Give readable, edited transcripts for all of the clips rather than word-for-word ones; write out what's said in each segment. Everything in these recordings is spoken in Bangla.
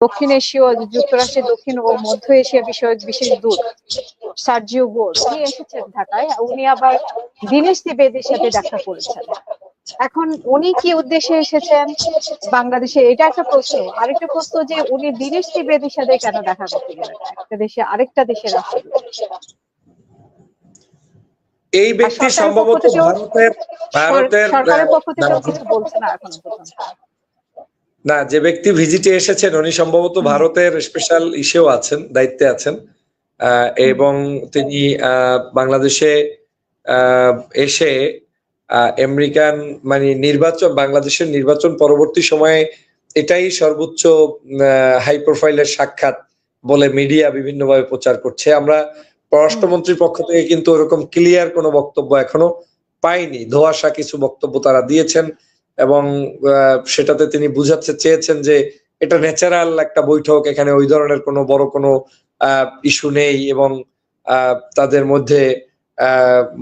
দক্ষিণ এশীয় যুক্তরাষ্ট্রের দক্ষিণ ও মধ্য এশিয়া বিষয়ক বিশেষ দূত সার্জিও গোর উনি এসেছেন ঢাকায়। উনি আবার দীনেশ ত্রিবেদীর সাথে দেখা করেছেন। এখন উনি কি উদ্দেশ্যে এসেছেন বাংলাদেশে, এটা একটা প্রশ্ন। আরেকটা প্রশ্ন যে উনি দীনেশ ত্রিবেদীর সাথে কেন দেখা করতে গেলেন একটা দেশে আরেকটা দেশের রাষ্ট্রদূত? এই ব্যক্তি সম্ভবত সরকারের পক্ষ থেকে কিছু বলছে না এখনো পর্যন্ত। না, যে ব্যক্তি ভিজিটে এসেছেন উনি সম্ভবত ভারতের স্পেশাল ইস্যুও আছেন, দায়িত্বে আছেন, এবং তিনি বাংলাদেশে এসে আমেরিকান মানে বাংলাদেশের নির্বাচন পরবর্তী সময়ে এটাই সর্বোচ্চ হাই প্রোফাইলের সাক্ষাৎ বলে মিডিয়া বিভিন্নভাবে প্রচার করছে। আমরা পররাষ্ট্রমন্ত্রীর পক্ষ থেকে কিন্তু ওরকম ক্লিয়ার কোনো বক্তব্য এখনো পাইনি। ধোঁয়াশা কিছু বক্তব্য তারা দিয়েছেন এবং সেটাতে তিনি বুঝাতে চেয়েছেন যে এটা ন্যাচারাল একটা বৈঠক, এখানে ওই ধরনের কোনো বড় কোনো ইস্যু নেই এবং তাদের মধ্যে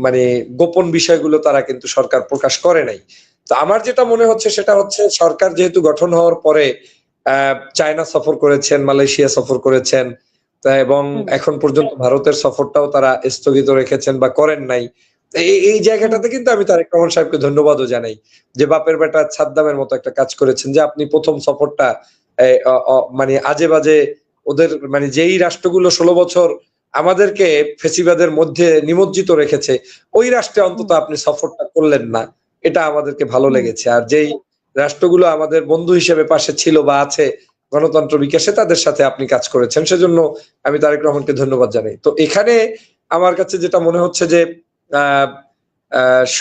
মানে গোপন বিষয়গুলো তারা কিন্তু সরকার প্রকাশ করে নাই। তো আমার যেটা মনে হচ্ছে সেটা হচ্ছে সরকার যেহেতু গঠন হওয়ার পরে চায়না সফর করেছেন, মালয়েশিয়া সফর করেছেন এবং এখন পর্যন্ত ভারতের সফরটাও তারা স্থগিত রেখেছেন বা করেন নাই। এই জায়গাটাতে কিন্তু আমি তারেক রহমান সাহেবকে ধন্যবাদও জানাই যে বাপের বেটা সাদ্দামের মতো একটা কাজ করেছেন, যে আপনি প্রথম সফরটা মানে আজে বাজে ওদের মানে যেই রাষ্ট্রগুলো 16 বছর আমাদেরকে ফেসিবাদের মধ্যে নিমজ্জিত রেখেছে ওই রাষ্ট্রে অন্তত আপনি সফরটা করলেন না, এটা আমাদেরকে ভালো লেগেছে। আর যেই রাষ্ট্রগুলো আমাদের বন্ধু হিসেবে পাশে ছিল বা আছে গণতন্ত্র বিকাশে, তাদের সাথে আপনি কাজ করেছেন, সেজন্য আমি তারেক রহমানকে ধন্যবাদ জানাই। তো এখানে আমার কাছে যেটা মনে হচ্ছে যে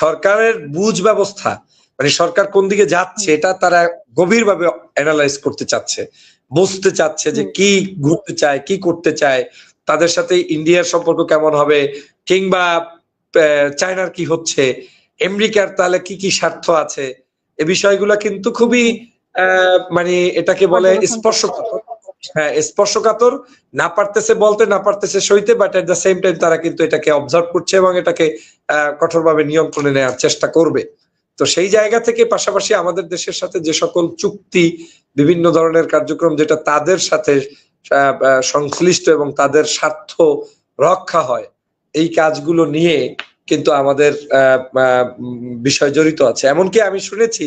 সরকারের বুঝ ব্যবস্থা মানে সরকার কোন দিকে যাচ্ছে এটা তারা গভীরভাবে অ্যানালাইজ করতে চাচ্ছে, বুঝতে চাচ্ছে যে কি ঘুরতে চায়, কি করতে চায়, তাদের সাথে ইন্ডিয়ার সম্পর্ক কেমন হবে, কিংবা চায়নার কি হচ্ছে, আমেরিকার তাহলে কি কি স্বার্থ আছে, এই বিষয়গুলো কিন্তু খুবই মানে এটাকে বলে স্পর্শকাতর। হ্যাঁ, স্পর্শকাতর, না পারতেছে বলতে, না পারতেছে সইতে, but at the same time তারা কিন্তু এটাকে অবজার্ভ করছে এবং এটাকে কঠোরভাবে নিয়ন্ত্রণে নেওয়ার চেষ্টা করবে। তো সেই জায়গা থেকে পাশাপাশি আমাদের দেশের সাথে যে সকল চুক্তি, বিভিন্ন ধরনের কার্যক্রম যেটা তাদের সাথে সংশ্লিষ্ট এবং তাদের স্বার্থ রক্ষা হয়, এই কাজগুলো নিয়ে কিন্তু আমাদের বিষয় জড়িত আছে। এমনকি আমি শুনেছি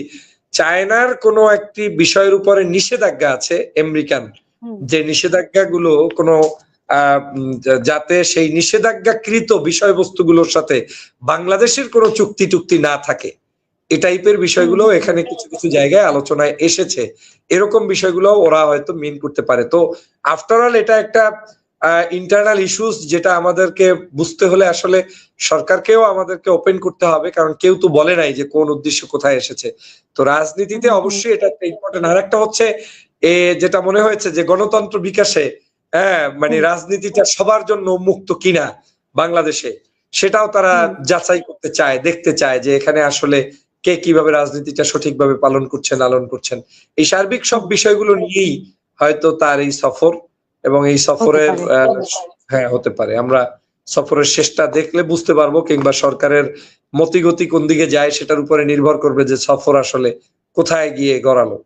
চায়নার কোনো একটি বিষয়ের উপরে নিষেধাজ্ঞা আছে আমেরিকান, যে নিষেধাজ্ঞাগুলো কোনো যাতে সেই নিষেধাজ্ঞাকৃত বিষয়বস্তুগুলোর সাথে বাংলাদেশের কোনো চুক্তি না থাকে, এই টাইপের বিষয়গুলো এখানে কিছু কিছু জায়গায় আলোচনায় এসেছে। এরকম বিষয়গুলো ওরা হয়তো মিন করতে পারে। তো আফটার অল এটা একটা ইন্টারনাল ইস্যুস, যেটা আমাদেরকে বুঝতে হলে আসলে সরকারকেও আমাদেরকে ওপেন করতে হবে, কারণ কেউ তো বলে নাই যে কোন উদ্দেশ্য কোথায় এসেছে। তো রাজনীতিতে অবশ্যই এটা একটা ইম্পর্টেন্ট। আর একটা হচ্ছে যেটা মনে হয়েছে যে গণতন্ত্র বিকাশে মানে রাজনীতিটা সবার জন্য উন্মুক্ত কিনা বাংলাদেশে, সেটাও তারা যাচাই করতে চায়, দেখতে চায় যে এখানে আসলে কে কিভাবে রাজনীতিটা সঠিকভাবে পালন করছেন, লালন করছেন। এই সার্বিক সব বিষয়গুলো নিয়েই হয়তো তার এই সফর এবং এই সফরের হ্যাঁ হতে পারে। আমরা সফরের শেষটা দেখলে বুঝতে পারবো, কিংবা সরকারের মতিগতি কোন দিকে যায় সেটার উপরে নির্ভর করবে যে সফর আসলে কোথায় গিয়ে গড়ালো।